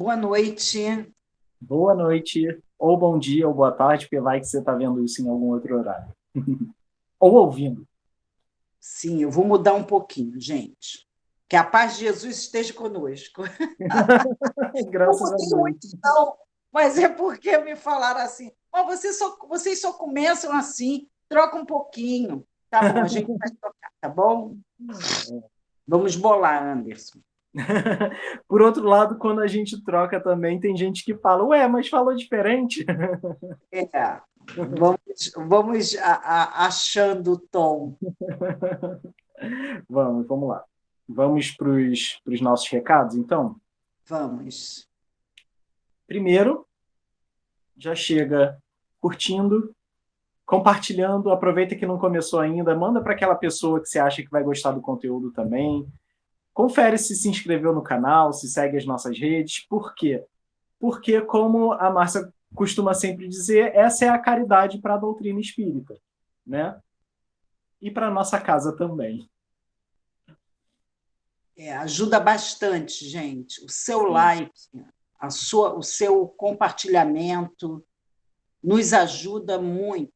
Boa noite. Boa noite, ou bom dia, ou boa tarde, porque vai que você está vendo isso em algum outro horário. Ou ouvindo. Sim, eu vou mudar um pouquinho, gente. Que a paz de Jesus esteja conosco. Não Graças a mudei Deus. muito, não, mas é porque me falaram assim: "Ó, vocês só começam assim, troca um pouquinho." Tá bom, a gente vai trocar, tá bom? Vamos bolar, Anderson. Por outro lado, quando a gente troca também, tem gente que fala, ué, mas falou diferente. É, vamos achando o tom. Vamos lá. Vamos para os nossos recados, então? Vamos. Primeiro, já chega curtindo, compartilhando, aproveita que não começou ainda, manda para aquela pessoa que você acha que vai gostar do conteúdo também. Confere se inscreveu no canal, se segue as nossas redes. Por quê? Porque, como a Márcia costuma sempre dizer, essa é a caridade para a doutrina espírita, né? E para a nossa casa também. Ajuda bastante, gente. O seu Sim. like, o seu compartilhamento nos ajuda muito.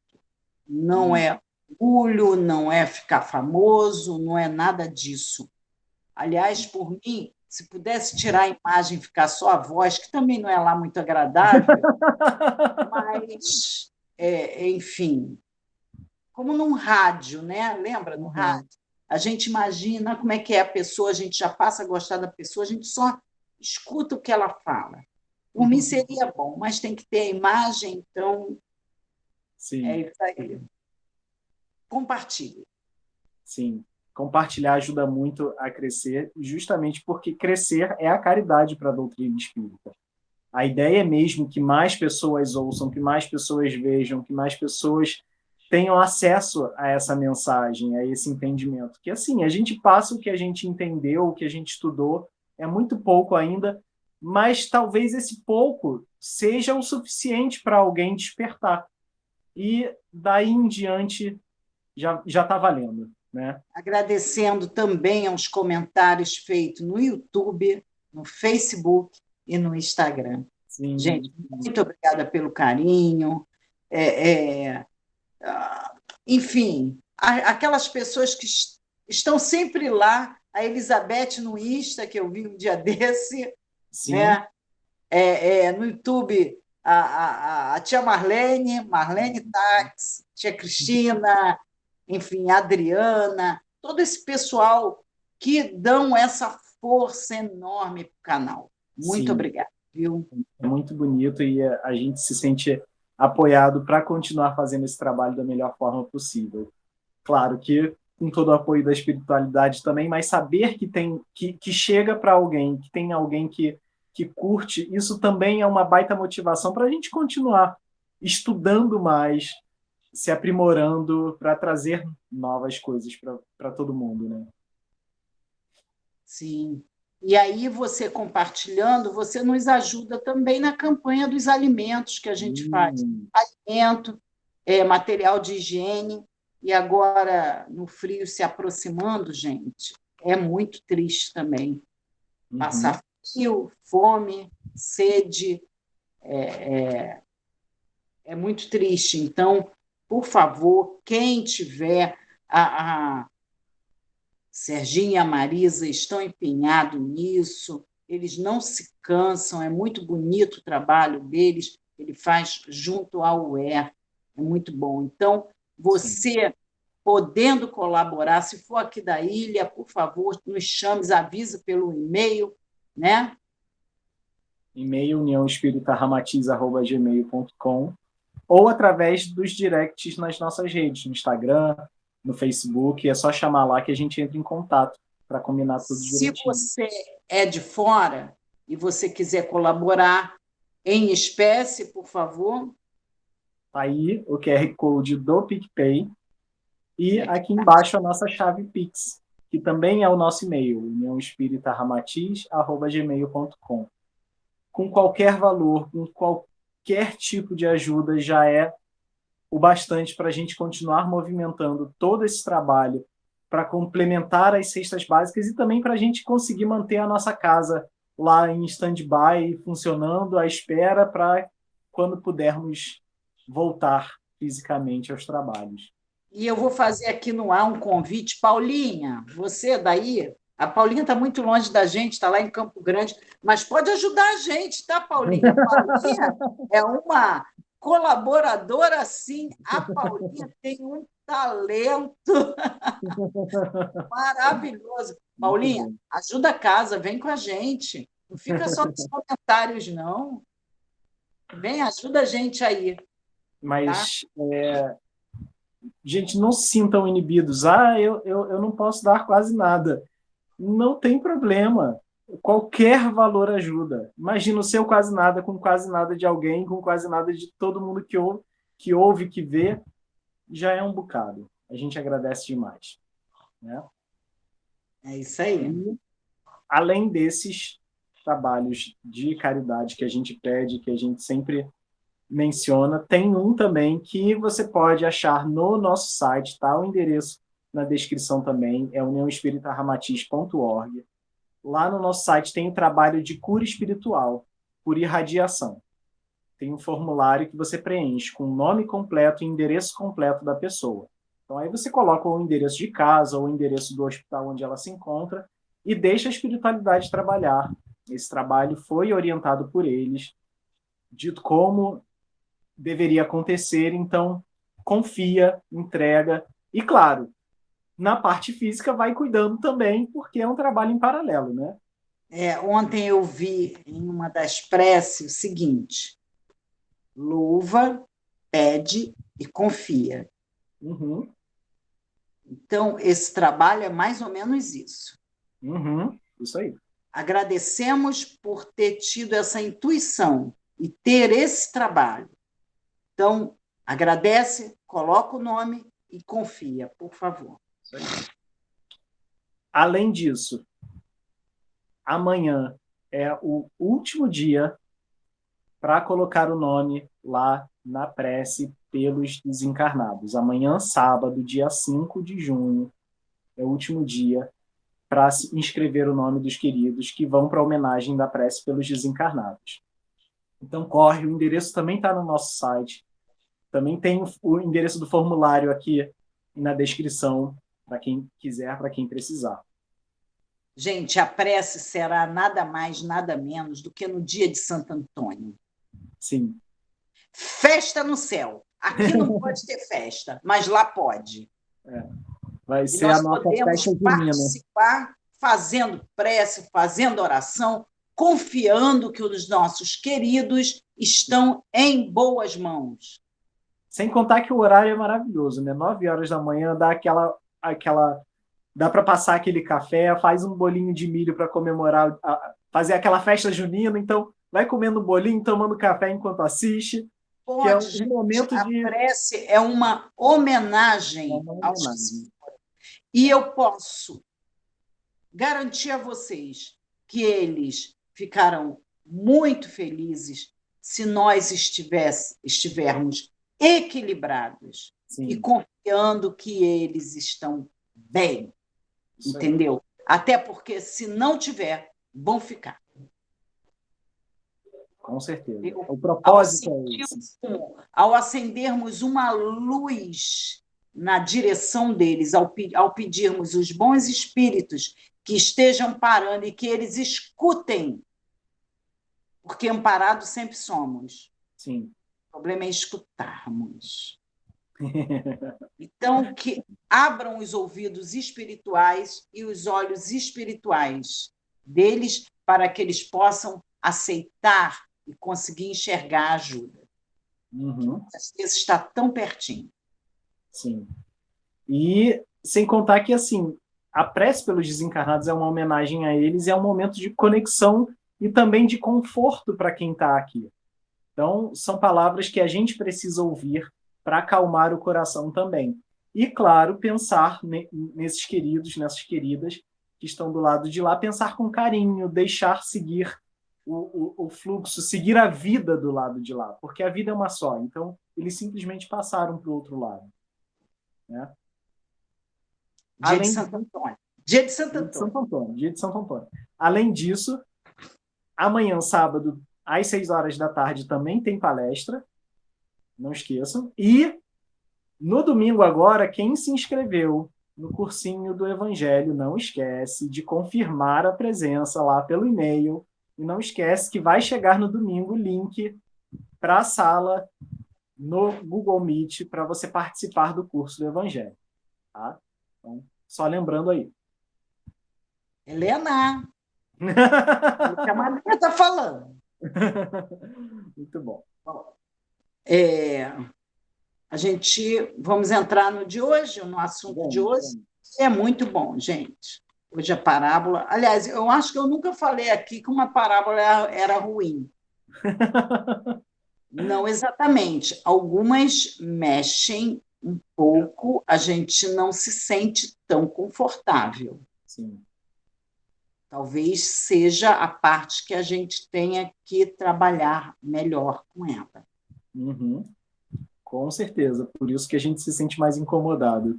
Não Hum. é orgulho, não é ficar famoso, não é nada disso. Aliás, por mim, se pudesse tirar a imagem e ficar só a voz, que também não é lá muito agradável, mas, enfim, como num rádio, né? Lembra no Uhum. rádio? A gente imagina como é que é a pessoa, a gente já passa a gostar da pessoa, a gente só escuta o que ela fala. Por mim seria bom, mas tem que ter a imagem, então é Sim, isso aí. Compartilhe. sim. Compartilhar ajuda muito a crescer, justamente porque crescer é a caridade para a doutrina espírita. A ideia é mesmo que mais pessoas ouçam, que mais pessoas vejam, que mais pessoas tenham acesso a essa mensagem, a esse entendimento. Que assim, a gente passa o que a gente entendeu, o que a gente estudou, é muito pouco ainda, mas talvez esse pouco seja o suficiente para alguém despertar. E daí em diante já está valendo, né? Agradecendo também aos comentários feitos no YouTube, no Facebook e no Instagram. Gente, Sim, muito obrigada pelo carinho. É, é, enfim, aquelas pessoas que estão sempre lá, a Elizabeth no Insta, que eu vi um dia desse, sim, né? No YouTube, a tia Marlene Tax, tia Cristina, enfim, a Adriana, todo esse pessoal que dão essa força enorme para o canal. Muito sim. obrigada, viu? É muito bonito e a gente se sente apoiado para continuar fazendo esse trabalho da melhor forma possível. Claro que com todo o apoio da espiritualidade também, mas saber que chega para alguém, que tem alguém que curte, isso também é uma baita motivação para a gente continuar estudando mais, se aprimorando para trazer novas coisas para todo mundo, né? Sim. E aí, você compartilhando, você nos ajuda também na campanha dos alimentos que a gente faz. Hum, Alimento, material de higiene, e agora, no frio se aproximando, gente, é muito triste também. uhum, Passar frio, fome, sede, é muito triste. Então, por favor, quem tiver a Serginho e a Marisa estão empenhados nisso, eles não se cansam, é muito bonito o trabalho deles, ele faz junto ao UER, é muito bom. Então, sim. você podendo colaborar, se for aqui da ilha, por favor, nos chame, avisa pelo e-mail, né? E-mail uniãoespíritaramatiz@gmail.com ou através dos directs nas nossas redes, no Instagram, no Facebook. É só chamar lá que a gente entra em contato para combinar tudo Se direitinho. você é de fora e você quiser colaborar em espécie, por favor, Tá aí o QR Code do PicPay e é aqui. aqui embaixo a nossa chave Pix, que também é o nosso e-mail, uniãoespíritaramatiz@gmail.com. Com qualquer valor, com qualquer tipo de ajuda, já é o bastante para a gente continuar movimentando todo esse trabalho para complementar as cestas básicas e também para a gente conseguir manter a nossa casa lá em stand-by, funcionando, à espera para quando pudermos voltar fisicamente aos trabalhos. E eu vou fazer aqui no ar um convite. Paulinha, você daí? A Paulinha está muito longe da gente, está lá em Campo Grande, mas pode ajudar a gente, tá, Paulinha? A Paulinha é uma colaboradora, sim. A Paulinha tem um talento maravilhoso. Muito Paulinha, bom. ajuda a casa, vem com a gente. Não fica só nos comentários, não. Vem, ajuda a gente aí, tá? Mas, gente, não se sintam inibidos. Ah, eu não posso dar quase nada. Não tem problema. Qualquer valor ajuda. Imagina o seu quase nada com quase nada de alguém, com quase nada de todo mundo que ouve, que vê, já é um bocado. A gente agradece demais, né? É isso aí. E, além desses trabalhos de caridade que a gente pede, que a gente sempre menciona, tem um também que você pode achar no nosso site, tá? O endereço na descrição também, é uniãoespíritaramatiz.org. Lá no nosso site tem o trabalho de cura espiritual por irradiação. Tem um formulário que você preenche com o nome completo e endereço completo da pessoa. Então aí você coloca o endereço de casa ou o endereço do hospital onde ela se encontra e deixa a espiritualidade trabalhar. Esse trabalho foi orientado por eles, dito como deveria acontecer, então confia, entrega e, claro, na parte física vai cuidando também, porque é um trabalho em paralelo, né? Ontem eu vi em uma das preces o seguinte: louva, pede e confia. Uhum, Então, esse trabalho é mais ou menos isso. isso aí. Agradecemos por ter tido essa intuição e ter esse trabalho. Então, agradece, coloca o nome e confia, por favor. Isso aí. Além disso, amanhã é o último dia para colocar o nome lá na prece pelos desencarnados. Amanhã, sábado, dia 5 de junho, é o último dia para inscrever o nome dos queridos que vão para a homenagem da prece pelos desencarnados. Então, corre, o endereço também está no nosso site. Também tem o endereço do formulário aqui na descrição, para quem quiser, para quem precisar. Gente, a prece será nada mais, nada menos do que no dia de Santo Antônio. Sim. Festa no céu. Aqui não pode ter festa, mas lá pode. Vai E ser nós a nossa podemos festa junina. participar fazendo prece, fazendo oração, confiando que os nossos queridos estão em boas mãos. Sem contar que o horário é maravilhoso, né? 9 horas da manhã dá para passar aquele café, faz um bolinho de milho para comemorar, fazer aquela festa junina. Então, vai comendo um bolinho, tomando café enquanto assiste, que é Pode, um gente. momento A de prece é uma homenagem uma aos que homenagem. se foram. E eu posso garantir a vocês que eles ficarão muito felizes se nós estivermos equilibrados e Sim, confiando que eles estão bem, isso aí. entendeu? Até porque, se não tiver, vão ficar. Com certeza. O Ao propósito é esse. ao acendermos uma luz na direção deles, ao pedirmos os bons espíritos que estejam parando e que eles escutem, porque amparados sempre somos. Sim. O problema é escutarmos. Então, que abram os ouvidos espirituais e os olhos espirituais deles para que eles possam aceitar e conseguir enxergar a ajuda. Uhum. Às vezes está tão pertinho. Sim. E sem contar que, assim, a prece pelos desencarnados é uma homenagem a eles e é um momento de conexão e também de conforto para quem está aqui. Então, são palavras que a gente precisa ouvir para acalmar o coração também. E, claro, pensar nesses queridos, nessas queridas que estão do lado de lá, pensar com carinho, deixar seguir o fluxo, seguir a vida do lado de lá, porque a vida é uma só. Então, eles simplesmente passaram para o outro lado. Né? Dia de Além Santo Antônio. Dia de Santo dia de Antônio. Santo Antônio, dia de Santo Antônio. Além disso, Amanhã, sábado, às 6 horas da tarde, também tem palestra. Não esqueçam. E no domingo agora, quem se inscreveu no cursinho do Evangelho, não esquece de confirmar a presença lá pelo e-mail. E não esquece que vai chegar no domingo o link para a sala no Google Meet para você participar do curso do Evangelho. Tá? Então, só lembrando aí. Helena, o que a Maria está falando. Muito bom. A gente vamos entrar no de hoje, no assunto de hoje. É muito bom, gente. Hoje a parábola. Aliás, eu acho que eu nunca falei aqui que uma parábola era ruim. Não exatamente. Algumas mexem um pouco, a gente não se sente tão confortável. Sim. Talvez seja a parte que a gente tenha que trabalhar melhor com ela. Uhum. Com certeza. Por isso que a gente se sente mais incomodado.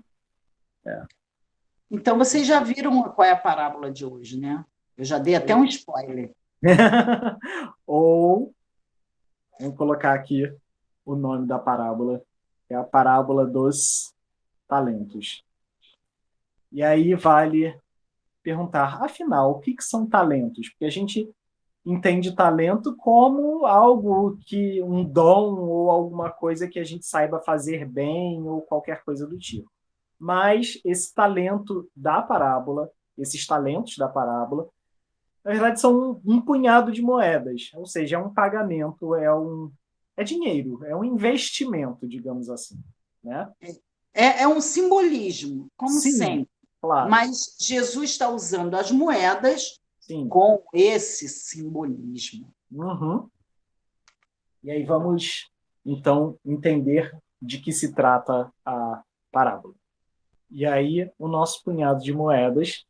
Então, vocês já viram qual é a parábola de hoje, né? Eu já dei até um spoiler. Ou, vamos colocar aqui o nome da parábola, que é a parábola dos talentos. E aí vale perguntar, afinal, o que são talentos? Porque a gente entende talento como algo que um dom ou alguma coisa que a gente saiba fazer bem ou qualquer coisa do tipo. Mas esse talento da parábola, esses talentos da parábola, na verdade são um punhado de moedas, ou seja, é um pagamento, é dinheiro, é um investimento, digamos assim, né? É um simbolismo, como Sim, sempre. claro. Mas Jesus está usando as moedas Sim. com esse simbolismo. Uhum. E aí vamos, então, entender de que se trata a parábola. E aí o nosso punhado de moedas,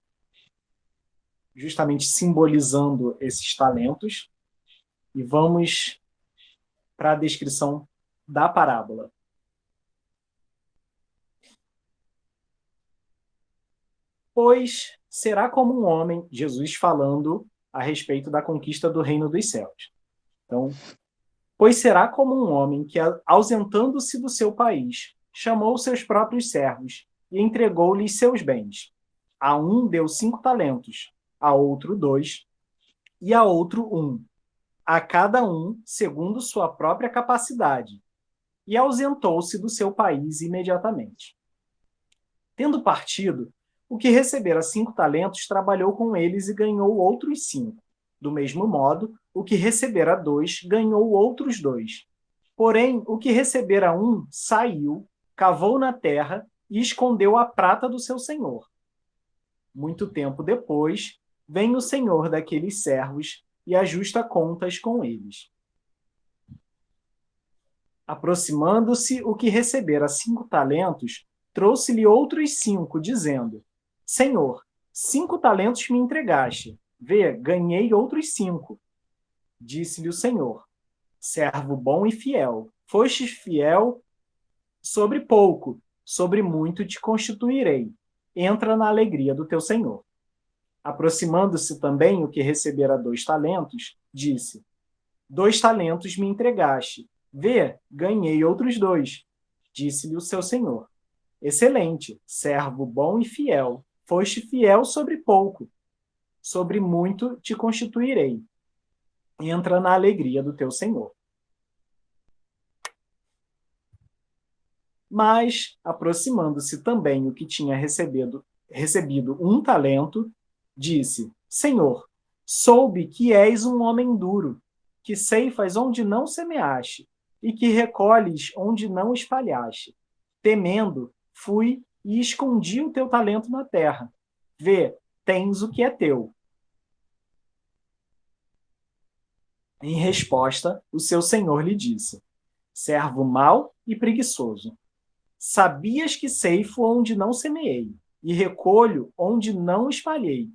justamente simbolizando esses talentos, e vamos para a descrição da parábola. Pois será como um homem, Jesus falando a respeito da conquista do reino dos céus. Então, pois será como um homem que, ausentando-se do seu país, chamou seus próprios servos e entregou-lhes seus bens. A um deu 5 talentos, a outro 2, e a outro 1, a cada um segundo sua própria capacidade, e ausentou-se do seu país imediatamente. Tendo partido, o que recebera 5 talentos trabalhou com eles e ganhou outros 5. Do mesmo modo, o que recebera 2 ganhou outros 2. Porém, o que recebera 1 saiu, cavou na terra e escondeu a prata do seu senhor. Muito tempo depois, vem o senhor daqueles servos e ajusta contas com eles. Aproximando-se o que recebera 5 talentos, trouxe-lhe outros 5, dizendo: Senhor, 5 talentos me entregaste. Vê, ganhei outros 5. Disse-lhe o Senhor: servo bom e fiel. Fostes fiel sobre pouco, sobre muito te constituirei. Entra na alegria do teu Senhor. Aproximando-se também o que recebera 2 talentos, disse: 2 talentos me entregaste. Vê, ganhei outros 2. Disse-lhe o seu senhor: excelente, servo bom e fiel. Foste fiel sobre pouco, sobre muito te constituirei. Entra na alegria do teu senhor. Mas, aproximando-se também o que tinha recebido 1 talento, disse: Senhor, soube que és um homem duro, que ceifas onde não semeaste, e que recolhes onde não espalhaste. Temendo, fui e escondi o teu talento na terra. Vê, tens o que é teu. Em resposta, o seu senhor lhe disse: servo mau e preguiçoso. Sabias que ceifo onde não semeei, e recolho onde não espalhei.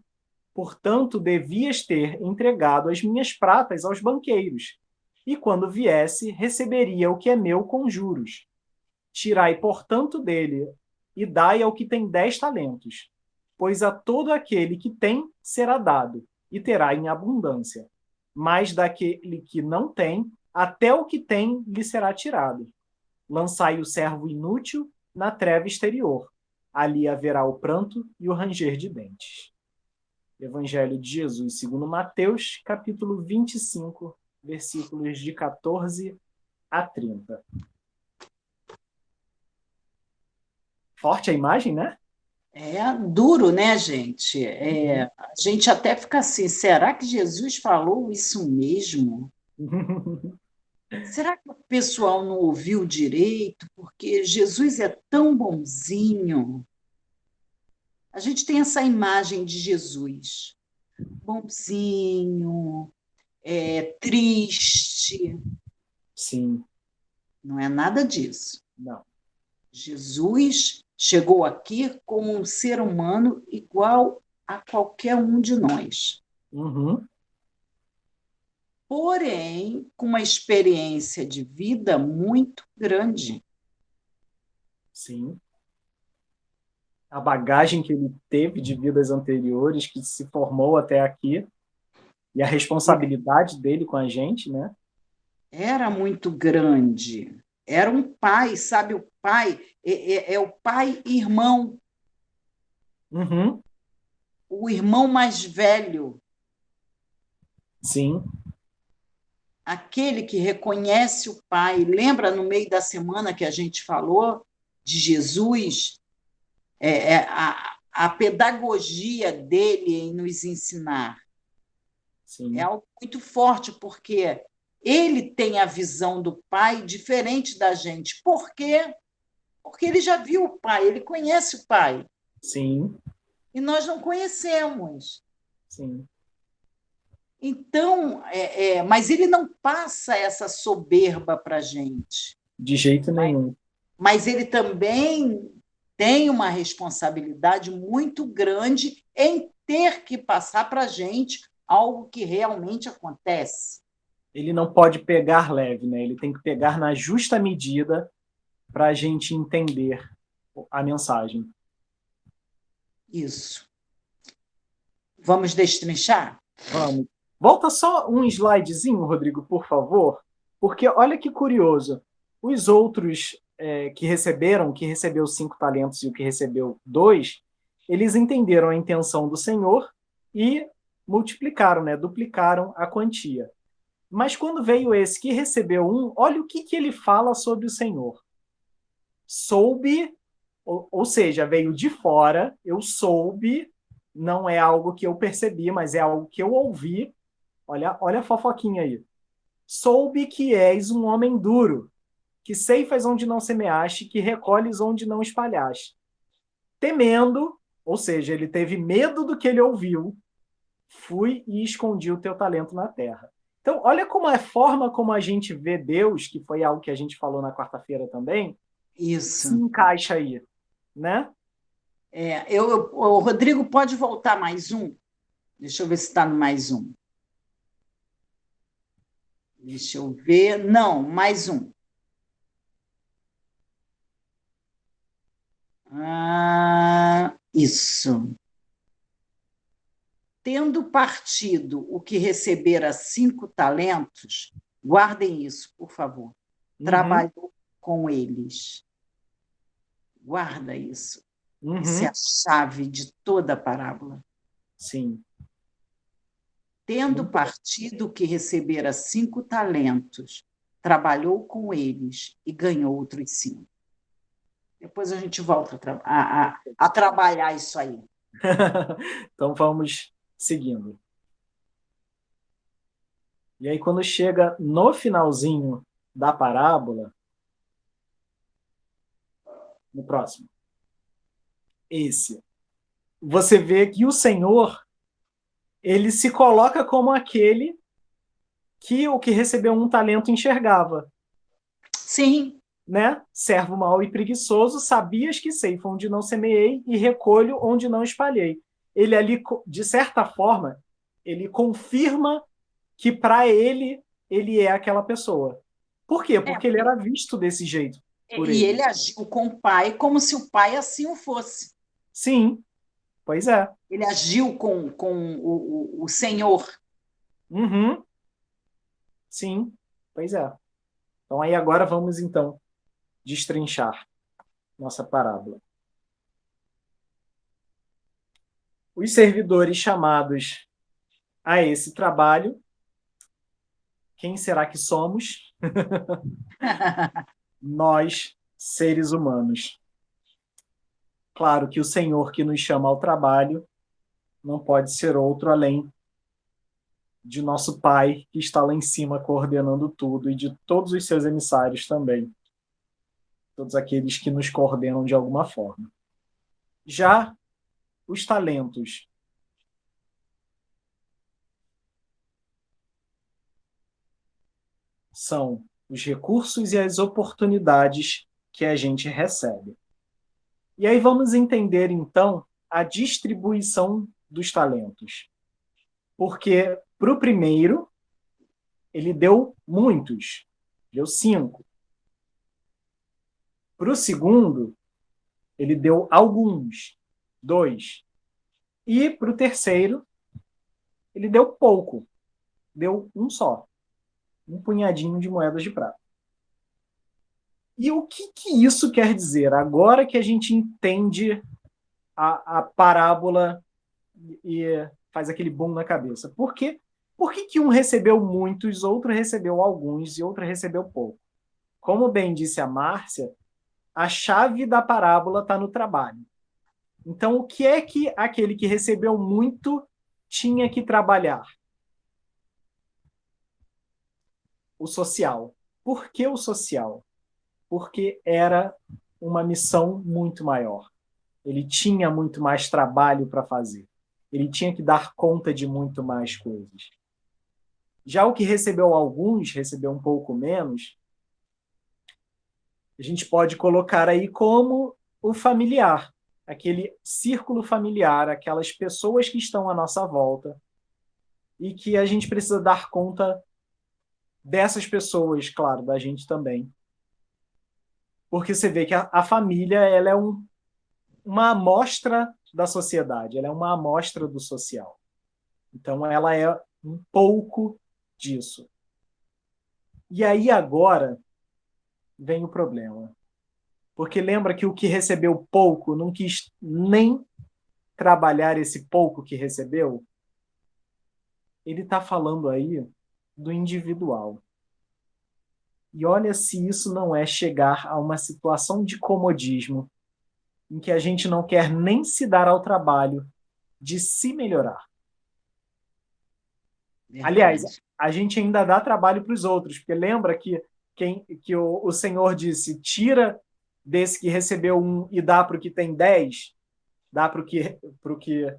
Portanto, devias ter entregado as minhas pratas aos banqueiros, e quando viesse, receberia o que é meu com juros. Tirai, portanto, dele, e dai ao que tem 10 talentos, pois a todo aquele que tem será dado, e terá em abundância. mas daquele que não tem, até o que tem lhe será tirado. Lançai o servo inútil na treva exterior. Ali haverá o pranto e o ranger de dentes. Evangelho de Jesus, segundo Mateus, capítulo 25, versículos de 14 a 30. Forte a imagem, né? É duro, né, gente? A gente até fica assim, será que Jesus falou isso mesmo? Será que o pessoal não ouviu direito? Porque Jesus é tão bonzinho. A gente tem essa imagem de Jesus, bonzinho, triste. Sim, Não é nada disso. não. Jesus chegou aqui como um ser humano igual a qualquer um de nós. Uhum. Porém, com uma experiência de vida muito grande. Sim. A bagagem que ele teve de vidas anteriores, que se formou até aqui, e a responsabilidade dele com a gente, né? Era muito grande. Era um pai, sabe? O pai é o pai irmão, Uhum. o irmão mais velho, Sim, aquele que reconhece o pai. Lembra no meio da semana que a gente falou de Jesus? A pedagogia dele em nos ensinar é sim, algo muito forte, porque ele tem a visão do pai diferente da gente. Por quê? Porque ele já viu o pai, ele conhece o pai, sim, e nós não conhecemos. sim. Então, mas ele não passa essa soberba para a gente. De jeito nenhum. Mas ele também tem uma responsabilidade muito grande em ter que passar para a gente algo que realmente acontece. Ele não pode pegar leve, né? Ele tem que pegar na justa medida para a gente entender a mensagem. Isso. Vamos destrinchar? Vamos. Volta só um slidezinho, Rodrigo, por favor, porque olha que curioso. Os outros que recebeu 5 talentos e o que recebeu 2, eles entenderam a intenção do Senhor e multiplicaram, né? Duplicaram a quantia. Mas quando veio esse que recebeu 1, olha o que ele fala sobre o Senhor. Soube, ou seja, veio de fora, eu soube, não é algo que eu percebi, mas é algo que eu ouvi. Olha a fofoquinha aí. Soube que és um homem duro, que ceifas onde não semeaste, que recolhes onde não espalhaste. Temendo, ou seja, ele teve medo do que ele ouviu, fui e escondi o teu talento na terra. Então, olha como é a forma como a gente vê Deus, que foi algo que a gente falou na quarta-feira também, se Isso. encaixa aí, né? O Rodrigo pode voltar mais um? Deixa eu ver se está no mais um. Deixa eu ver. Não, mais um. Isso. Tendo partido o que recebera 5 talentos, guardem isso, por favor. Uhum, Trabalhou com eles. Guarda isso. Isso é a uhum, chave de toda a parábola. sim, Tendo muito bom. partido o que recebera 5 talentos, trabalhou com eles e ganhou outros 5. Depois a gente volta a trabalhar isso aí. Então vamos seguindo. E aí, quando chega no finalzinho da parábola, no próximo, esse, você vê que o Senhor, ele se coloca como aquele que o que recebeu 1 talento enxergava, Sim, né? Servo mau e preguiçoso, sabias que ceifo onde não semeei e recolho onde não espalhei. Ele ali, de certa forma, ele confirma que para ele é aquela pessoa. Por quê? Porque ele era visto desse jeito por e ele eles. agiu com o pai como se o pai assim o fosse. Sim, pois é. Ele agiu com o Senhor. Uhum. Sim, pois é. Então, aí agora vamos, então, destrinchar nossa parábola. Os servidores chamados a esse trabalho, quem será que somos? Nós, seres humanos. Claro que o Senhor que nos chama ao trabalho não pode ser outro além de nosso Pai, que está lá em cima coordenando tudo, e de todos os seus emissários também. Todos aqueles que nos coordenam de alguma forma. Já os talentos são os recursos e as oportunidades que a gente recebe. E aí vamos entender, então, a distribuição dos talentos. Porque para o primeiro, ele deu muitos, deu 5. Para o segundo, ele deu alguns, 2. E para o terceiro, ele deu pouco, deu um só, um punhadinho de moedas de prata. E o que isso quer dizer? Agora que a gente entende a parábola e faz aquele boom na cabeça. Por que um recebeu muitos, outro recebeu alguns e outro recebeu pouco? Como bem disse a Márcia, a chave da parábola está no trabalho. Então, o que é que aquele que recebeu muito tinha que trabalhar? O social. Por que o social? Porque era uma missão muito maior. Ele tinha muito mais trabalho para fazer. Ele tinha que dar conta de muito mais coisas. Já o que recebeu alguns, recebeu um pouco menos, a gente pode colocar aí como o familiar, aquele círculo familiar, aquelas pessoas que estão à nossa volta e que a gente precisa dar conta dessas pessoas, claro, da gente também. Porque você vê que a família ela é uma amostra da sociedade, ela é uma amostra do social. Então, ela é um pouco disso. E aí, agora, vem o problema. Porque lembra que o que recebeu pouco não quis nem trabalhar esse pouco que recebeu? Ele está falando aí do individual. E olha se isso não é chegar a uma situação de comodismo em que a gente não quer nem se dar ao trabalho de se melhorar. Aliás, Verdade. a gente ainda dá trabalho para os outros, porque lembra que o Senhor disse: tira desse que recebeu um e dá para o que tem 10, dá para o que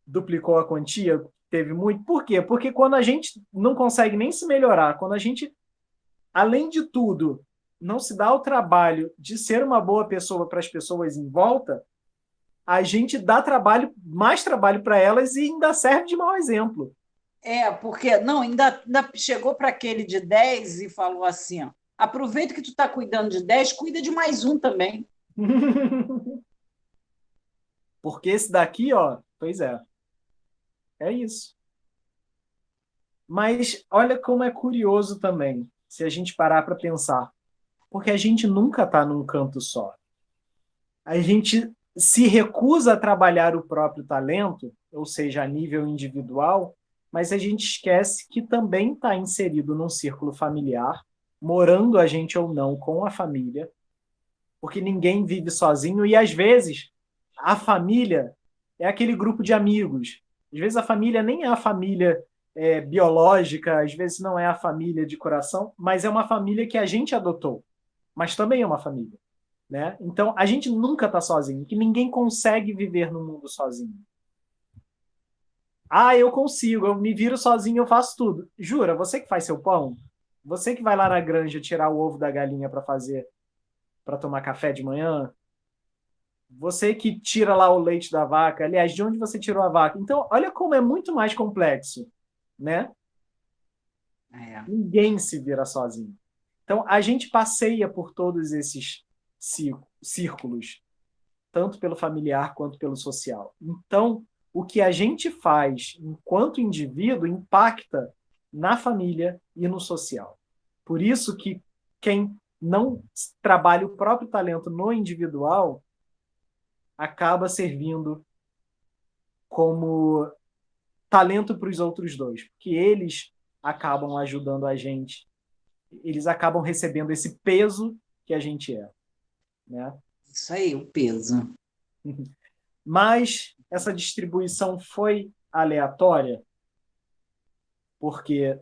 duplicou a quantia, teve muito. Por quê? Porque quando a gente não consegue nem se melhorar, quando a gente, além de tudo, não se dá o trabalho de ser uma boa pessoa para as pessoas em volta, a gente dá trabalho, mais trabalho para elas e ainda serve de mau exemplo. Porque não, ainda chegou para aquele de 10 e falou assim: ó, aproveita que tu está cuidando de 10, cuida de mais um também. Porque esse daqui, ó, pois é isso. Mas olha como é curioso também, se a gente parar para pensar. Porque a gente nunca está num canto só. A gente se recusa a trabalhar o próprio talento, ou seja, a nível individual, mas a gente esquece que também está inserido num círculo familiar, morando a gente ou não com a família, porque ninguém vive sozinho e às vezes a família é aquele grupo de amigos. Às vezes a família nem é a família biológica, às vezes não é a família de coração, mas é uma família que a gente adotou, mas também é uma família. Né? Então, a gente nunca está sozinho, que ninguém consegue viver no mundo sozinho. Ah, eu consigo, eu me viro sozinho, eu faço tudo. Jura, você que faz seu pão? Você que vai lá na granja tirar o ovo da galinha para fazer, para tomar café de manhã? Você que tira lá o leite da vaca? Aliás, de onde você tirou a vaca? Então, olha como é muito mais complexo, né? É. Ninguém se vira sozinho. Então, a gente passeia por todos esses círculos, tanto pelo familiar quanto pelo social. Então, o que a gente faz enquanto indivíduo impacta na família e no social. Por isso que quem não trabalha o próprio talento no individual acaba servindo como talento para os outros dois, porque eles acabam ajudando a gente, eles acabam recebendo esse peso que a gente é, né? Isso aí, o peso. Mas essa distribuição foi aleatória, porque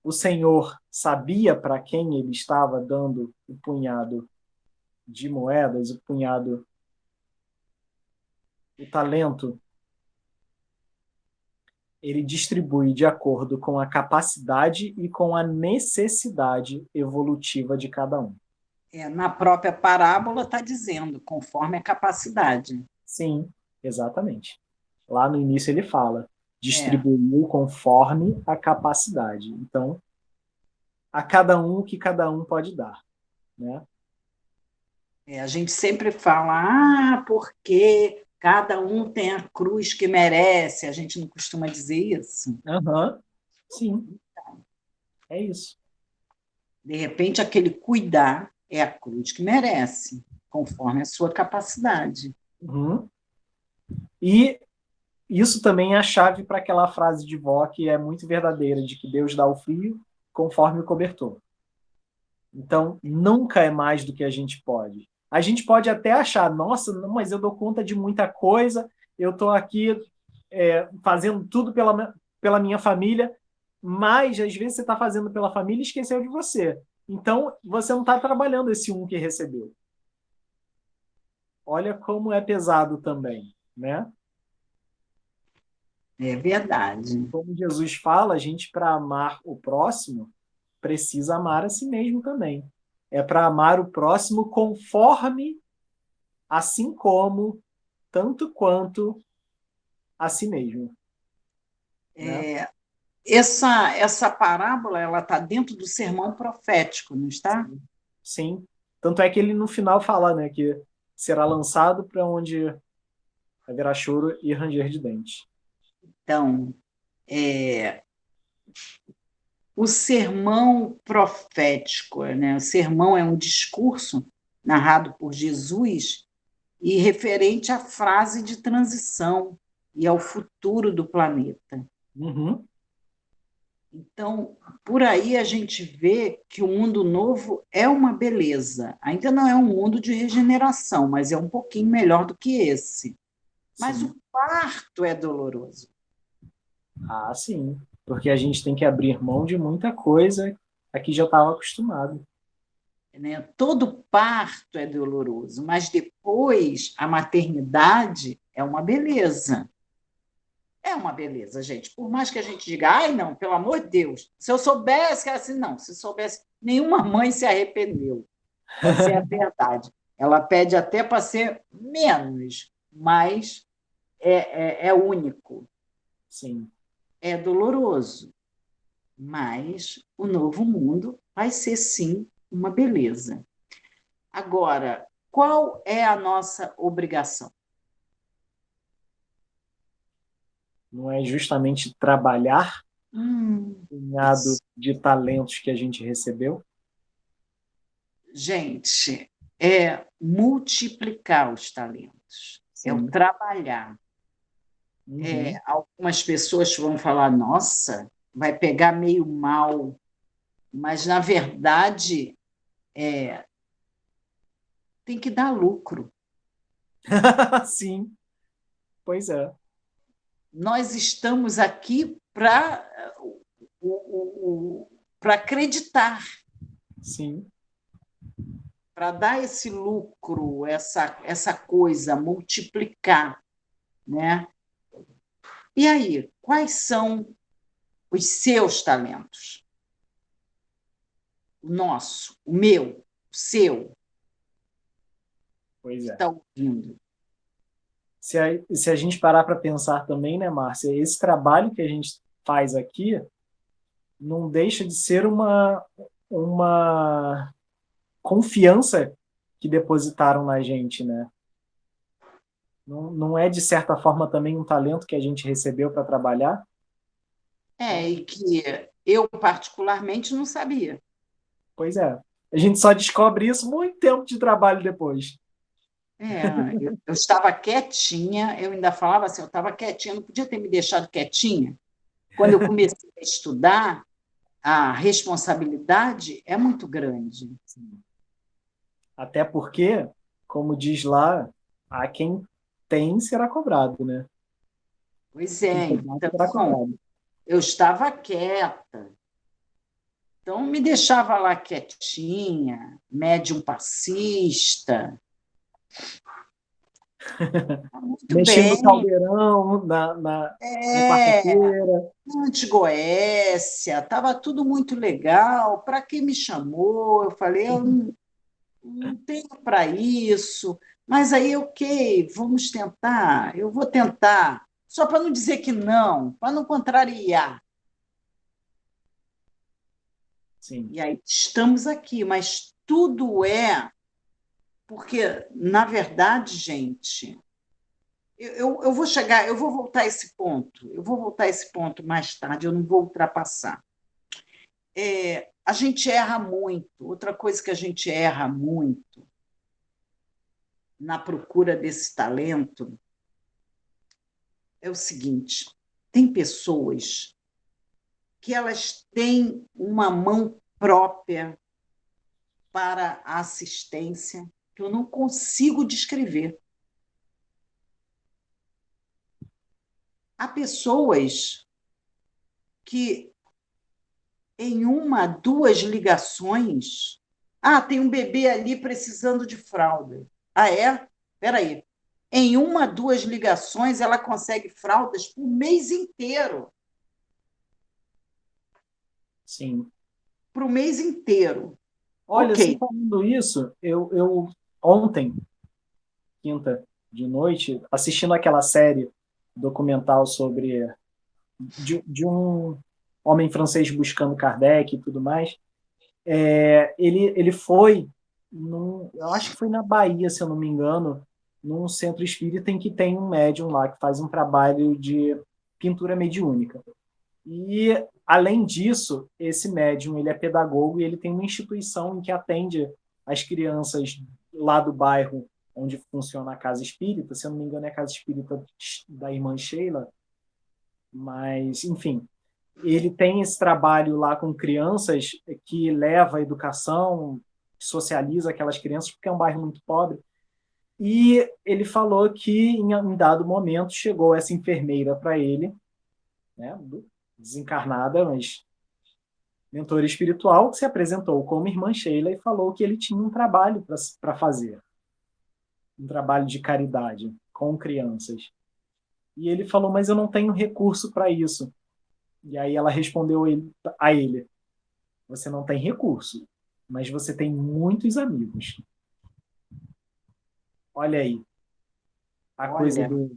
o Senhor sabia para quem ele estava dando o punhado de moedas, o punhado, o talento. Ele distribui de acordo com a capacidade e com a necessidade evolutiva de cada um. Na própria parábola está dizendo, conforme a capacidade. Sim, exatamente. Lá no início ele fala, É, distribuiu conforme a capacidade. Então, a cada um o que cada um pode dar, né? a gente sempre fala, porque cada um tem a cruz que merece. A gente não costuma dizer isso. Aham, sim, é isso. De repente, aquele cuidar é a cruz que merece, conforme a sua capacidade. Uhum. E isso também é a chave para aquela frase de vó que é muito verdadeira, de que Deus dá o frio conforme o cobertor. Então, nunca é mais do que a gente pode. A gente pode até achar, nossa, não, mas eu dou conta de muita coisa, eu estou aqui fazendo tudo pela minha família, mas às vezes você está fazendo pela família e esqueceu de você. Então, você não está trabalhando esse um que recebeu. Olha como é pesado também, né? É verdade. Como Jesus fala, a gente, para amar o próximo, precisa amar a si mesmo também. É para amar o próximo conforme, assim como, tanto quanto a si mesmo, né? Essa parábola ela está dentro do sermão profético, não está? Sim. Sim. Tanto é que ele no final fala, né, que será lançado para onde haverá choro e ranger de dentes. Então, é, o sermão profético, né? O sermão é um discurso narrado por Jesus e referente à fase de transição e ao futuro do planeta. Uhum. Então, por aí a gente vê que o mundo novo é uma beleza. Ainda não é um mundo de regeneração, mas é um pouquinho melhor do que esse. Mas Sim. o parto é doloroso, Ah, sim. Porque a gente tem que abrir mão de muita coisa a que já estava acostumado. né? Todo parto é doloroso, mas depois a maternidade é uma beleza. É uma beleza, gente. Por mais que a gente diga, ai, não, pelo amor de Deus, se eu soubesse que era assim, não, se soubesse, nenhuma mãe se arrependeu. Essa é a verdade. Ela pede até para ser menos, mas é único. Sim. É doloroso, mas o novo mundo vai ser, sim, uma beleza. Agora, qual é a nossa obrigação? Não é justamente trabalhar o punhado Isso. de talentos que a gente recebeu? Gente, é multiplicar os talentos, é o Sim. trabalhar. Uhum. Algumas pessoas vão falar, nossa, vai pegar meio mal, mas, na verdade, tem que dar lucro. Sim, pois é. Nós estamos aqui para acreditar, Sim. para dar esse lucro, essa coisa, multiplicar, né? E aí, quais são os seus talentos? O nosso, o meu, o seu, Pois que é. está ouvindo. Se a gente parar para pensar também, né, Márcia, esse trabalho que a gente faz aqui não deixa de ser uma confiança que depositaram na gente, né? Não, não é, de certa forma, também um talento que a gente recebeu para trabalhar? Então, E que Eu, particularmente, não sabia. Pois é. A gente só descobre isso muito tempo de trabalho depois. Eu estava quietinha, eu ainda falava assim, eu estava quietinha, não podia ter me deixado quietinha. Quando eu comecei a estudar, a responsabilidade é muito grande. Até porque, como diz lá, a quem tem será cobrado, né? Pois Quem é, pegar será então, cobrado. eu estava quieta, então me deixava lá quietinha, médium passista, tá muito Mexendo no bem, caldeirão na é, quarta-feira. Antigoécia, estava tudo muito legal, para que me chamou? Eu falei, eu não tenho para isso, mas aí, ok, vamos tentar, eu vou tentar, só para não dizer que não, para não contrariar. Sim. E aí estamos aqui, mas tudo é porque, na verdade, gente, eu vou chegar, eu vou voltar a esse ponto, eu vou voltar a esse ponto mais tarde, eu não vou ultrapassar. A gente erra muito, outra coisa que a gente erra muito na procura desse talento é o seguinte: tem pessoas que elas têm uma mão própria para a assistência que eu não consigo descrever. Há pessoas que, em uma, duas ligações, tem um bebê ali precisando de fralda. Ah, é? Espera aí. Em uma, duas ligações, ela consegue fraldas por mês inteiro. Sim. Para o mês inteiro. Olha, você Ok. falando isso, eu ontem, quinta de noite, assistindo aquela série documental sobre de um homem francês buscando Kardec e tudo mais, ele foi, eu acho que foi na Bahia, se eu não me engano, num centro espírita em que tem um médium lá que faz um trabalho de pintura mediúnica. E, além disso, esse médium ele é pedagogo e ele tem uma instituição em que atende as crianças lá do bairro onde funciona a casa espírita. Se eu não me engano, é a casa espírita da irmã Sheila. Mas, enfim, ele tem esse trabalho lá com crianças que leva a educação, socializa aquelas crianças, porque é um bairro muito pobre. E ele falou que, em dado momento, chegou essa enfermeira para ele, né, desencarnada, mas mentora espiritual, que se apresentou como irmã Sheila e falou que ele tinha um trabalho para fazer, um trabalho de caridade com crianças. E ele falou, mas eu não tenho recurso para isso. E aí ela respondeu a ele, você não tem recurso, mas você tem muitos amigos. Olha aí, a coisa Olha,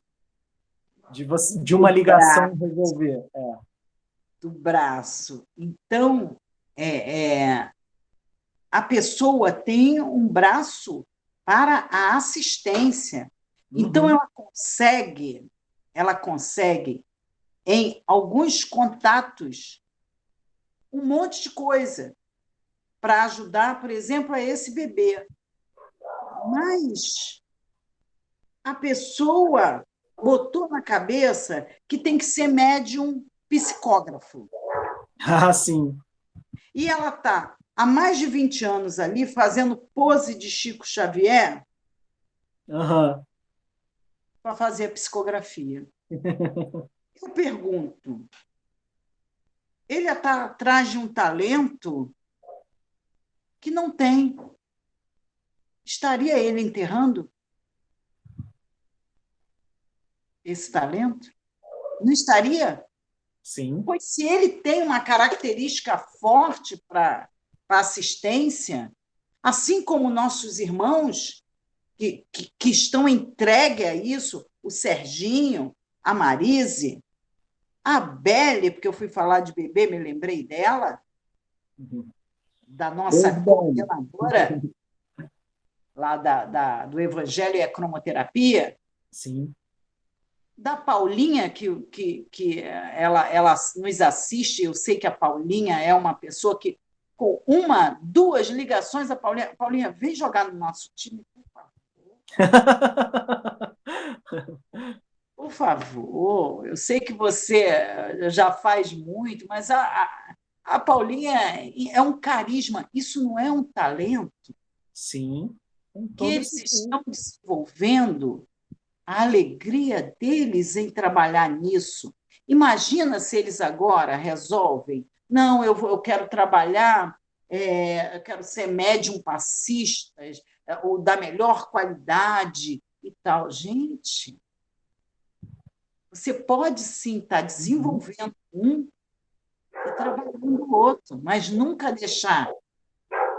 de do uma ligação braço, resolver. do braço. Então, é, é, a pessoa tem um braço para a assistência. Então, Uhum. ela consegue, em alguns contatos, um monte de coisa para ajudar, por exemplo, a esse bebê. Mas a pessoa botou na cabeça que tem que ser médium psicógrafo. Ah, sim. E ela está há mais de 20 anos ali fazendo pose de Chico Xavier Uhum. para fazer a psicografia. Eu pergunto, ele está atrás de um talento que não tem. Estaria ele enterrando esse talento? Não estaria? Sim. Pois se ele tem uma característica forte para assistência, assim como nossos irmãos que estão entregues a isso, o Serginho, a Marise, a Belle, porque eu fui falar de bebê, me lembrei dela, Uhum. da nossa Beijo, Dani. coordenadora lá do Evangelho e a Cromoterapia, Sim. da Paulinha, que ela nos assiste. Eu sei que a Paulinha é uma pessoa que, com uma, duas ligações, Paulinha, vem jogar no nosso time, por favor. Por favor, eu sei que você já faz muito, mas a Paulinha é um carisma, isso não é um talento Sim, com que todo eles certeza. estão desenvolvendo, a alegria deles em trabalhar nisso. Imagina se eles agora resolvem, não, eu quero trabalhar, eu quero ser médium passista, ou da melhor qualidade e tal. Gente, você pode sim estar Uhum. desenvolvendo um e trabalhando o outro, mas nunca deixar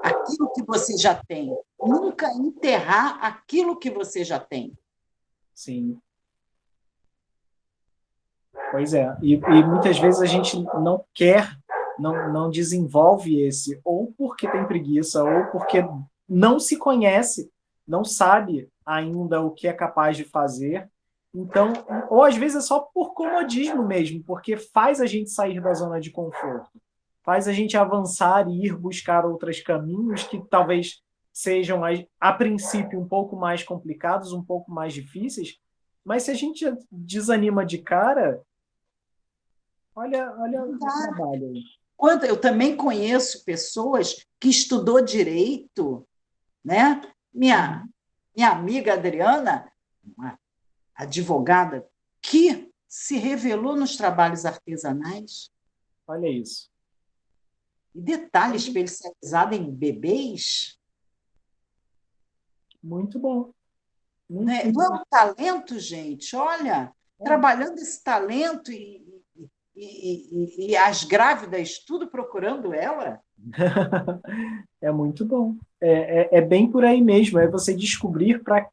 aquilo que você já tem, nunca enterrar aquilo que você já tem. Sim, pois é. E muitas vezes a gente não quer, não desenvolve esse, ou porque tem preguiça, ou porque não se conhece, não sabe ainda o que é capaz de fazer. Então, ou às vezes é só por comodismo mesmo, porque faz a gente sair da zona de conforto, faz a gente avançar e ir buscar outros caminhos que talvez sejam, a princípio, um pouco mais complicados, um pouco mais difíceis, mas se a gente desanima de cara, olha o trabalho aí. Eu também conheço pessoas que estudou direito, né? Minha, Uhum. minha amiga Adriana, uma advogada, que se revelou nos trabalhos artesanais. Olha isso. E detalhe, especializada em bebês, Muito bom. Muito, né? muito Não é bom. um talento, gente. Olha, trabalhando esse talento e as grávidas tudo procurando ela. É muito bom. É bem por aí mesmo. É você descobrir para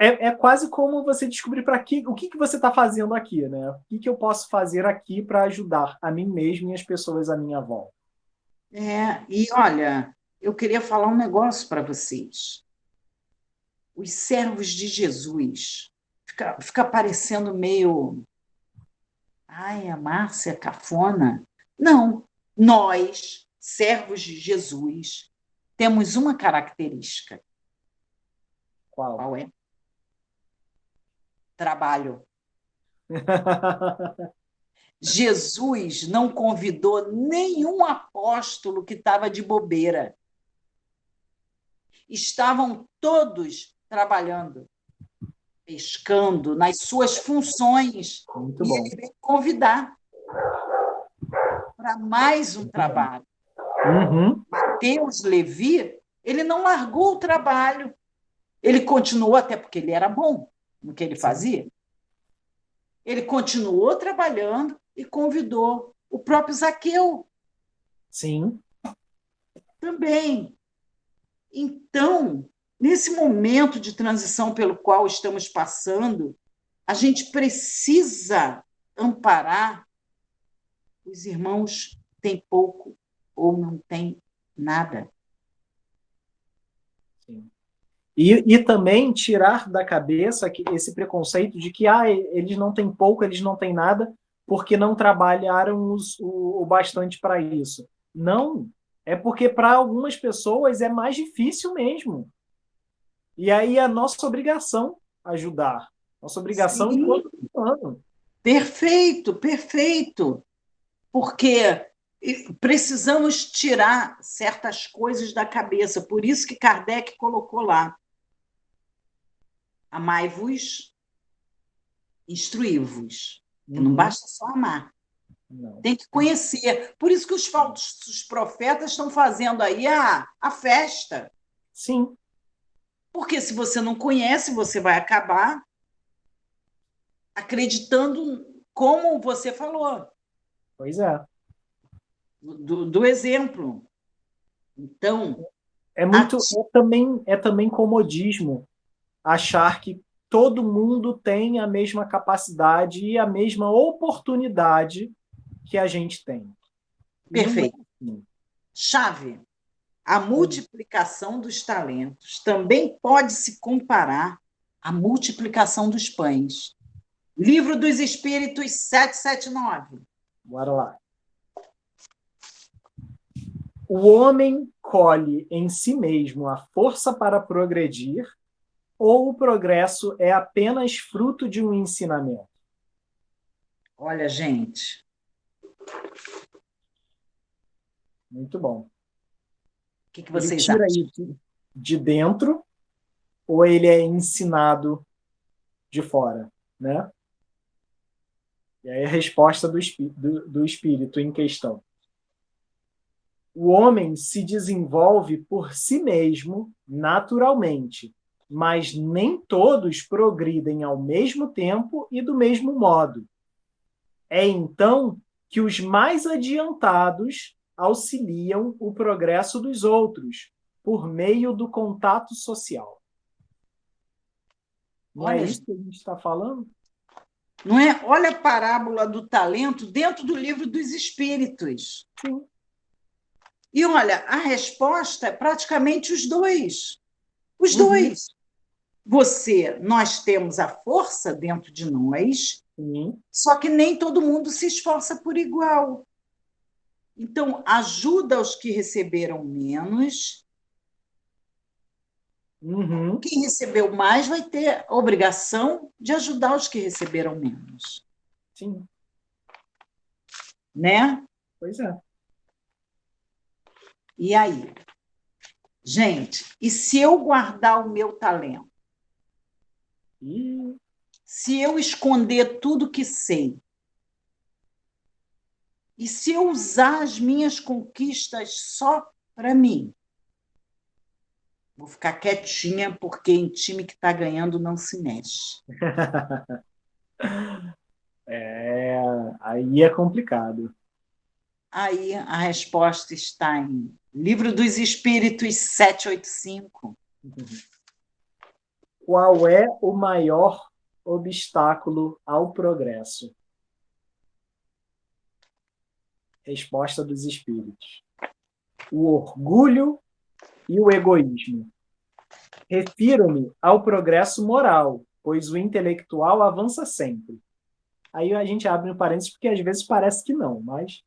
é quase como você descobrir para o que você está fazendo aqui, né? O que eu posso fazer aqui para ajudar a mim mesmo e as pessoas à minha volta. E olha, eu queria falar um negócio para vocês. Os servos de Jesus. Fica parecendo meio. Ai, a Márcia cafona. Não, nós, servos de Jesus, temos uma característica. Qual? Qual é? Trabalho. Jesus não convidou nenhum apóstolo que estava de bobeira. Estavam todos trabalhando, pescando nas suas funções. Muito E bom. ele veio convidar para mais um Muito bom. trabalho. Uhum. Mateus Levi, ele não largou o trabalho. Ele continuou, até porque ele era bom no que ele Sim. fazia. Ele continuou trabalhando e convidou o próprio Zaqueu Sim. também. Então, nesse momento de transição pelo qual estamos passando, a gente precisa amparar os irmãos que têm pouco ou não têm nada. Sim. E também tirar da cabeça esse preconceito de que eles não têm pouco, eles não têm nada, porque não trabalharam o bastante para isso. Não, é porque para algumas pessoas é mais difícil mesmo. E aí é nossa obrigação ajudar. Nossa obrigação Sim, enquanto humano. perfeito, perfeito. Porque precisamos tirar certas coisas da cabeça. Por isso que Kardec colocou lá: amai-vos, instruí-vos. Não Uhum. basta só amar, Não. tem que conhecer. Por isso que os falsos profetas estão fazendo aí a festa. Sim, Porque se você não conhece, você vai acabar acreditando, como você falou, pois é. do exemplo. Então, É também comodismo achar que todo mundo tem a mesma capacidade e a mesma oportunidade que a gente tem. Não é perfeito. assim. Chave. A multiplicação dos talentos também pode se comparar A multiplicação dos pães. Livro dos Espíritos 779. Bora lá. O homem colhe em si mesmo a força para progredir, ou o progresso é apenas fruto de um ensinamento? Olha, gente. Muito bom. O que Ele vocês tira acham? isso de dentro ou ele é ensinado de fora, né? E aí a resposta do espírito em questão. O homem se desenvolve por si mesmo naturalmente, mas nem todos progridem ao mesmo tempo e do mesmo modo. É então que os mais adiantados auxiliam o progresso dos outros por meio do contato social. Não é Olha, isso que a gente está falando? não é? Olha a parábola do talento dentro do livro dos Espíritos. Sim. E olha, a resposta é praticamente os dois. Os Uhum. dois. Nós temos a força dentro de nós, Sim. só que nem todo mundo se esforça por igual. Então, ajuda os que receberam menos. Uhum. Quem recebeu mais vai ter a obrigação de ajudar os que receberam menos. Sim. Né? Pois é. E aí? Gente, e se eu guardar o meu talento? E... Se eu esconder tudo que sei? E se eu usar as minhas conquistas só para mim? Vou ficar quietinha, porque em time que está ganhando não se mexe. Aí é complicado. Aí a resposta está em Livro dos Espíritos 785. Qual é o maior obstáculo ao progresso? Resposta dos espíritos. O orgulho e o egoísmo. Refiro-me ao progresso moral, pois o intelectual avança sempre. Aí a gente abre um parênteses porque às vezes parece que não, mas...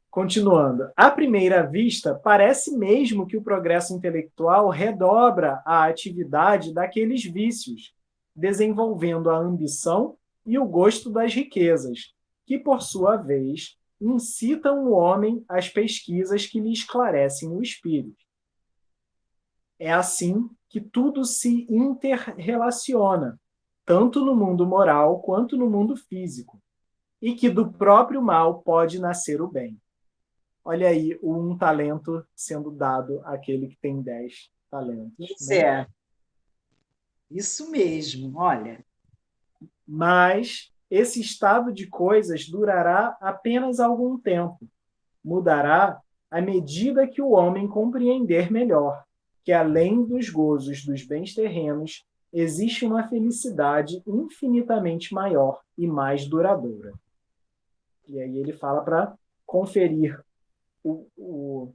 Continuando. À primeira vista, parece mesmo que o progresso intelectual redobra a atividade daqueles vícios, desenvolvendo a ambição e o gosto das riquezas, que, por sua vez, incitam o homem às pesquisas que lhe esclarecem o espírito. É assim que tudo se interrelaciona, tanto no mundo moral quanto no mundo físico, e que do próprio mal pode nascer o bem. Olha aí, um talento sendo dado àquele que tem 10 talentos. Isso Né? é. Isso mesmo, olha. Mas esse estado de coisas durará apenas algum tempo. Mudará à medida que o homem compreender melhor que, além dos gozos dos bens terrenos, existe uma felicidade infinitamente maior e mais duradoura. E aí ele fala para conferir o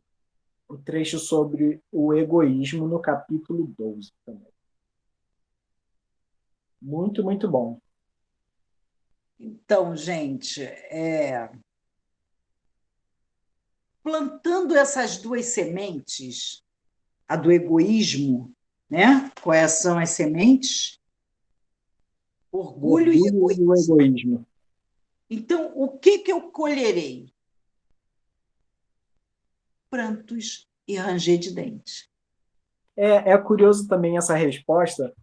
trecho sobre o egoísmo no capítulo 12 também. Muito, muito bom. Então, gente, plantando essas duas sementes, a do egoísmo, né? Quais são as sementes? O Orgulho e orgulho e o egoísmo. egoísmo. Então, o que eu colherei? Prantos e ranger de dentes. É curioso também essa resposta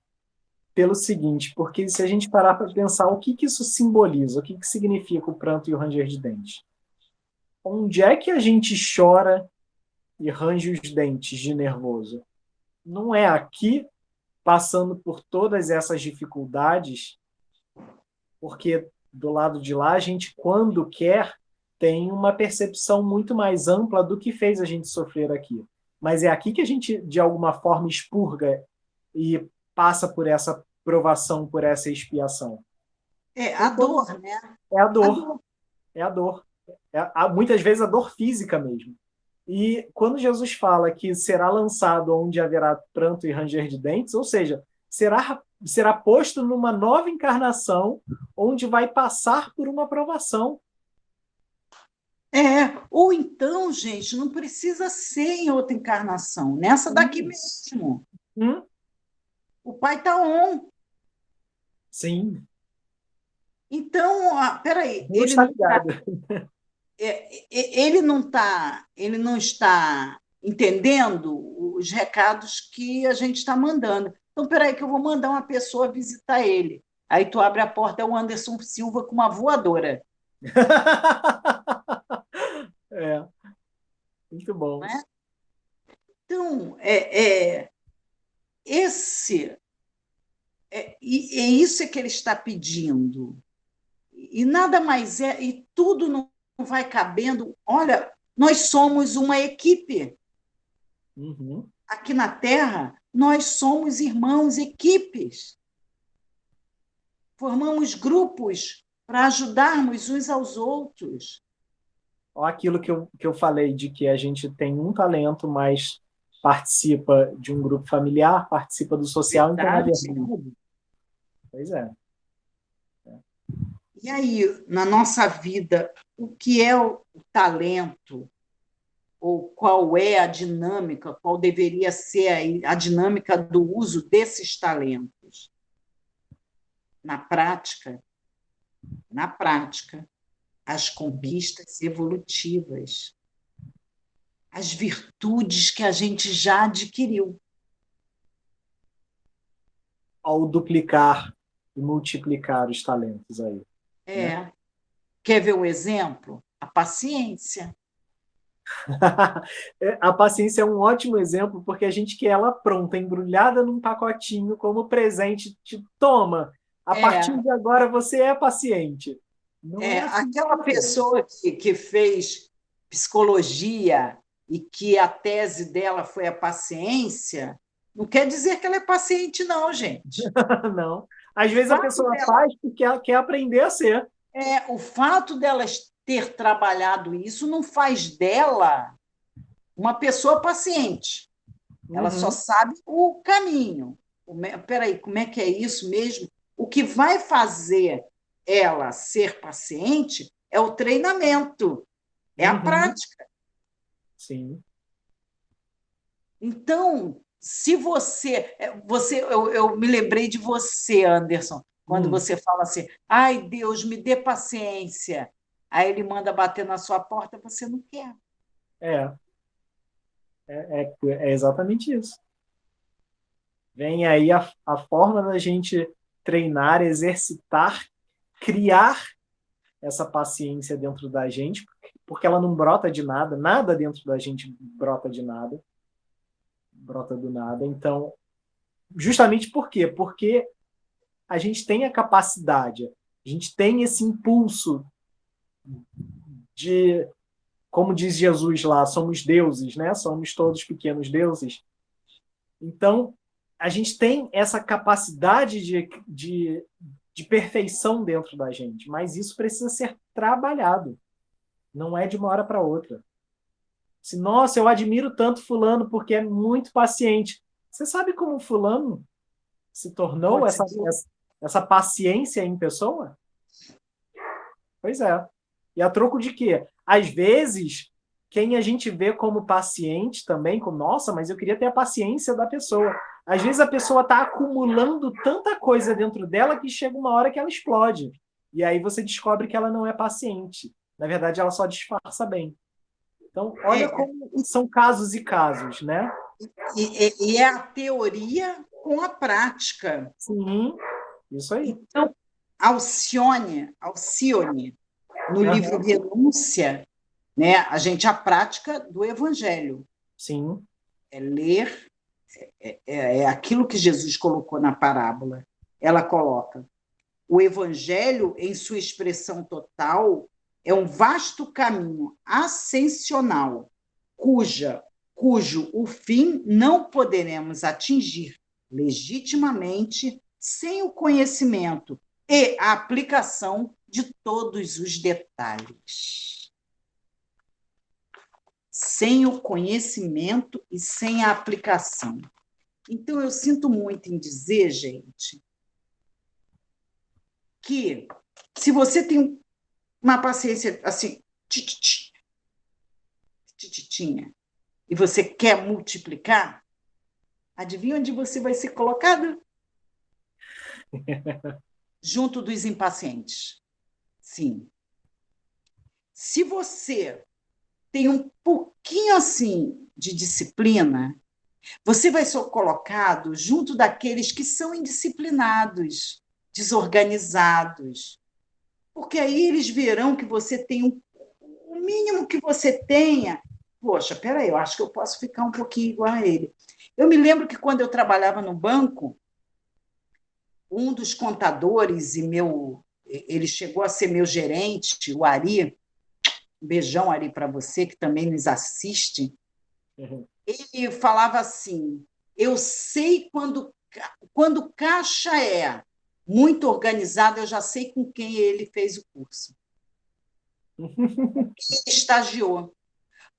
pelo seguinte, porque se a gente parar para pensar o que isso simboliza, o que significa o pranto e o ranger de dentes? Onde é que a gente chora e range os dentes de nervoso? Não é aqui, passando por todas essas dificuldades, porque do lado de lá a gente, quando quer, tem uma percepção muito mais ampla do que fez a gente sofrer aqui. Mas é aqui que a gente, de alguma forma, expurga e passa por essa provação, por essa expiação. A dor, né? É a A dor. dor. É a dor. Muitas vezes a dor física mesmo. E quando Jesus fala que será lançado onde haverá pranto e ranger de dentes, ou seja, será posto numa nova encarnação onde vai passar por uma provação. Ou então, gente, não precisa ser em outra encarnação, nessa daqui mesmo. O pai está on. Sim. Então, peraí, Deus está ligado. ele não está entendendo os recados que a gente está mandando. Então, peraí, que eu vou mandar uma pessoa visitar ele. Aí tu abre a porta, é o Anderson Silva com uma voadora. É, muito bom. Não é? Então, esse é isso é que ele está pedindo. E nada mais é, e tudo não vai cabendo. Olha, nós somos uma equipe. Uhum. Aqui na Terra, nós somos irmãos, equipes. Formamos grupos para ajudarmos uns aos outros. Olha aquilo que eu falei de que a gente tem um talento, mas participa de um grupo familiar, participa do social, então, na Verdade. verdade. Pois é. E aí, na nossa vida, o que é o talento? Ou qual é a dinâmica, qual deveria ser a dinâmica do uso desses talentos? Na prática, as conquistas evolutivas, as virtudes que a gente já adquiriu. Ao duplicar e multiplicar os talentos aí. Né? Quer ver um exemplo? A paciência. A paciência é um ótimo exemplo, porque a gente quer ela pronta, embrulhada num pacotinho como presente. Toma, a partir de agora você é paciente. Não é assim. Aquela pessoa que fez psicologia e que a tese dela foi a paciência, não quer dizer que ela é paciente, não, gente. Não. Às vezes a pessoa faz porque ela quer aprender a ser. O fato dela ter trabalhado isso não faz dela uma pessoa paciente. Ela só sabe o caminho. Peraí, como é que é isso mesmo? O que vai fazer ela ser paciente é o treinamento, é a prática. Sim. Então, se eu me lembrei de você, Anderson, quando você fala assim, ai, Deus, me dê paciência. Aí ele manda bater na sua porta, você não quer. É exatamente isso. Vem aí a forma da gente treinar, exercitar, criar essa paciência dentro da gente, porque ela não brota de nada, nada dentro da gente brota de nada, brota do nada. Então, justamente por quê? Porque a gente tem a capacidade, a gente tem esse impulso de, como diz Jesus lá, somos deuses, né? Somos todos pequenos deuses. Então, a gente tem essa capacidade de perfeição dentro da gente, mas isso precisa ser trabalhado. Não é de uma hora para outra. Se, nossa, eu admiro tanto fulano porque é muito paciente. Você sabe como fulano se tornou essa paciência em pessoa? Pois é. E a troco de quê? Às vezes, quem a gente vê como paciente também, como, nossa, mas eu queria ter a paciência da pessoa. Às vezes a pessoa está acumulando tanta coisa dentro dela que chega uma hora que ela explode. E aí você descobre que ela não é paciente. Na verdade, ela só disfarça bem. Então, olha como são casos e casos, né? E é a teoria com a prática. Sim, isso aí. Então, Alcione, no livro Renúncia, né, a prática do Evangelho. Sim. É ler, é aquilo que Jesus colocou na parábola. Ela coloca: o Evangelho, em sua expressão total, é um vasto caminho ascensional, cujo o fim não poderemos atingir legitimamente sem o conhecimento e a aplicação de todos os detalhes. sem o conhecimento e sem a aplicação. Então, eu sinto muito em dizer, gente, que se você tem uma paciência assim, tititinha, e você quer multiplicar, adivinha onde você vai ser colocado? Junto dos impacientes. Sim. Se você tem um pouquinho assim de disciplina, você vai ser colocado junto daqueles que são indisciplinados, desorganizados. Porque aí eles verão que você tem o mínimo que você tenha. Poxa, peraí, eu acho que eu posso ficar um pouquinho igual a ele. Eu me lembro que quando eu trabalhava no banco, um dos contadores ele chegou a ser meu gerente, o Ari, um beijão, Ari, para você, que também nos assiste. Uhum. Ele falava assim: eu sei quando caixa é muito organizado, eu já sei com quem ele fez o curso. Ele estagiou.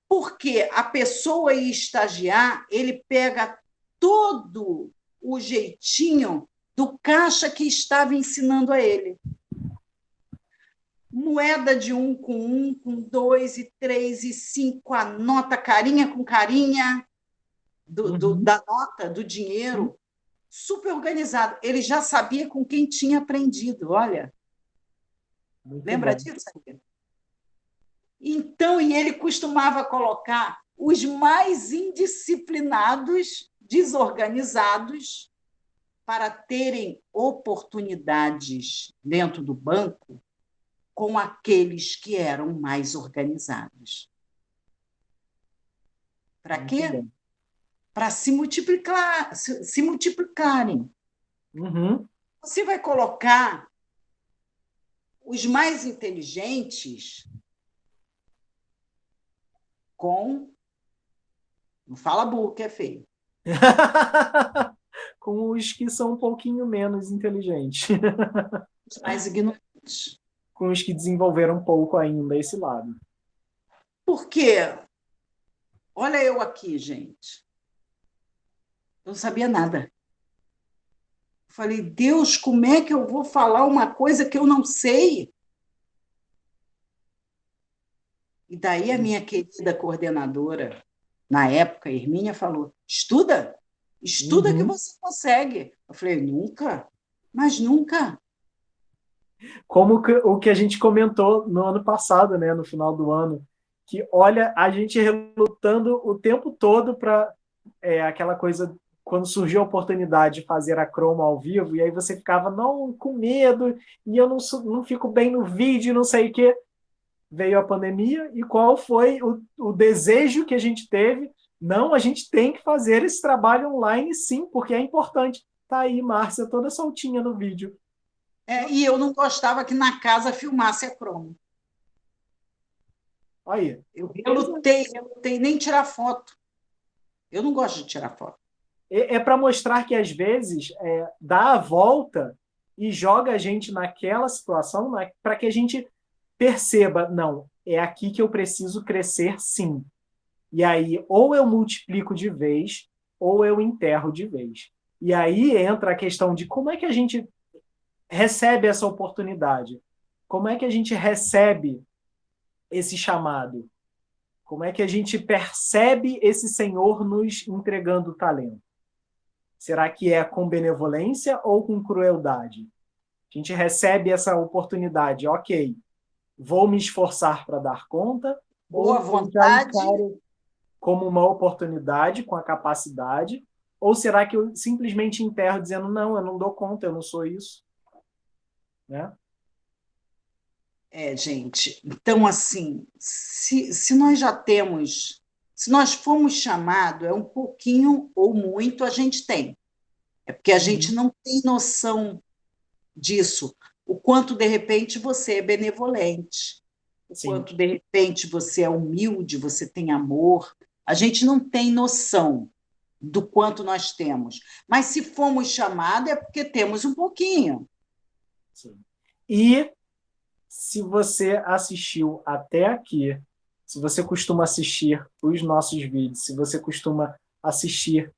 Porque a pessoa ir estagiar, ele pega todo o jeitinho do caixa que estava ensinando a ele. Moeda de 1 com 2 e 3 e 5, a nota carinha com carinha da nota, do dinheiro, super organizado. Ele já sabia com quem tinha aprendido, olha. Muito Lembra bom. disso? Então, e ele costumava colocar os mais indisciplinados, desorganizados, para terem oportunidades dentro do banco com aqueles que eram mais organizados. Para quê? Para se multiplicarem. Uhum. Você vai colocar os mais inteligentes com. Não fala burro, que é feio. Com os que são um pouquinho menos inteligentes. Os mais ignorantes. Com os que desenvolveram um pouco ainda esse lado. Por quê? Olha eu aqui, gente. Eu não sabia nada. Falei, Deus, como é que eu vou falar uma coisa que eu não sei? E daí a minha querida coordenadora, na época, Hermínia, falou: estuda, estuda que você consegue. Eu falei, nunca, mas nunca. Como o que a gente comentou no ano passado, né, no final do ano, que olha, a gente relutando o tempo todo para aquela coisa, quando surgiu a oportunidade de fazer a croma ao vivo, e aí você ficava, não, com medo, e eu não fico bem no vídeo, não sei o quê. Veio a pandemia, e qual foi o desejo que a gente teve? Não, a gente tem que fazer esse trabalho online, sim, porque é importante. Tá aí, Márcia, toda soltinha no vídeo. E eu não gostava que na casa filmasse a cromo. Aí. Eu relutei nem tirar foto. Eu não gosto de tirar foto. É para mostrar que, às vezes, dá a volta e joga a gente naquela situação, né, para que a gente perceba, não, é aqui que eu preciso crescer, sim. E aí, ou eu multiplico de vez, ou eu enterro de vez. E aí entra a questão de como é que a gente recebe essa oportunidade? Como é que a gente recebe esse chamado? Como é que a gente percebe esse Senhor nos entregando o talento? Será que é com benevolência ou com crueldade? A gente recebe essa oportunidade, ok, vou me esforçar para dar conta, Boa ou vontade. já encaro como uma oportunidade, com a capacidade, ou será que eu simplesmente enterro dizendo, não, eu não dou conta, eu não sou isso? Né? Gente, então, assim, se nós já temos, se nós fomos chamados, é um pouquinho ou muito a gente tem. É porque a gente não tem noção disso. O quanto, de repente, você é benevolente, o Sim. quanto, de repente, você é humilde, você tem amor. A gente não tem noção do quanto nós temos. Mas se fomos chamados, é porque temos um pouquinho. Sim. E se você assistiu até aqui se você costuma assistir os nossos vídeos, se você costuma assistir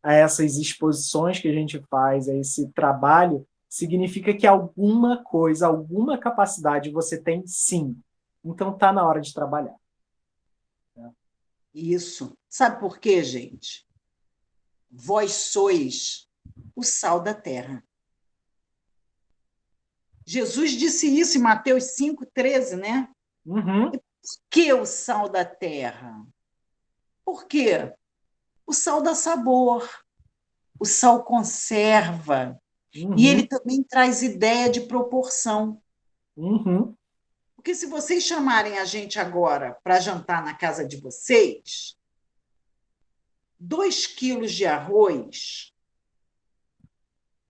a essas exposições que a gente faz, a esse trabalho, significa que alguma coisa, alguma capacidade você tem sim. Então está na hora de trabalhar. Isso. Sabe por quê, gente? Vós sois o sal da terra. Jesus disse isso em Mateus 5,13, né? Uhum. Por que o sal da terra? Por quê? O sal dá sabor, o sal conserva, e ele também traz ideia de proporção. Uhum. Porque se vocês chamarem a gente agora para jantar na casa de vocês, 2 quilos de arroz,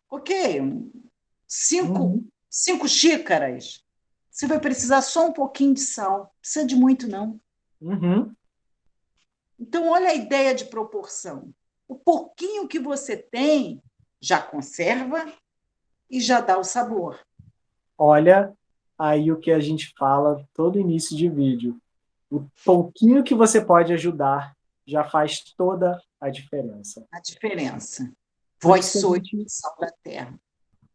ok, Uhum. 5 xícaras, você vai precisar só um pouquinho de sal, não precisa de muito, não. Uhum. Então, olha a ideia de proporção. O pouquinho que você tem já conserva e já dá o sabor. Olha aí o que a gente fala todo início de vídeo. O pouquinho que você pode ajudar já faz toda a diferença. A diferença. Por Vós isso que a sois gente, o sal da terra.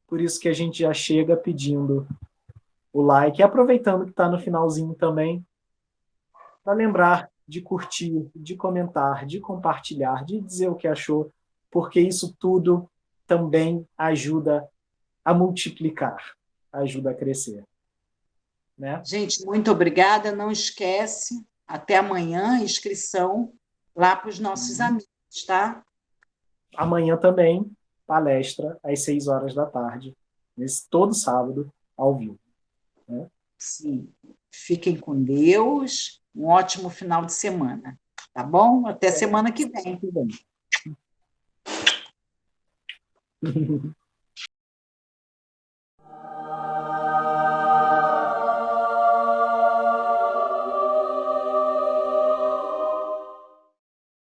por isso que a gente já chega pedindo o like, e aproveitando que está no finalzinho também, para lembrar de curtir, de comentar, de compartilhar, de dizer o que achou, porque isso tudo também ajuda a multiplicar, ajuda a crescer, né? Gente, muito obrigada. Não esquece, até amanhã, inscrição lá para os nossos amigos, tá? Amanhã também, palestra às 6 horas da tarde, todo sábado, ao vivo. Né? Sim. Fiquem com Deus. Um ótimo final de semana. Tá bom? Até semana que vem. Tudo bem.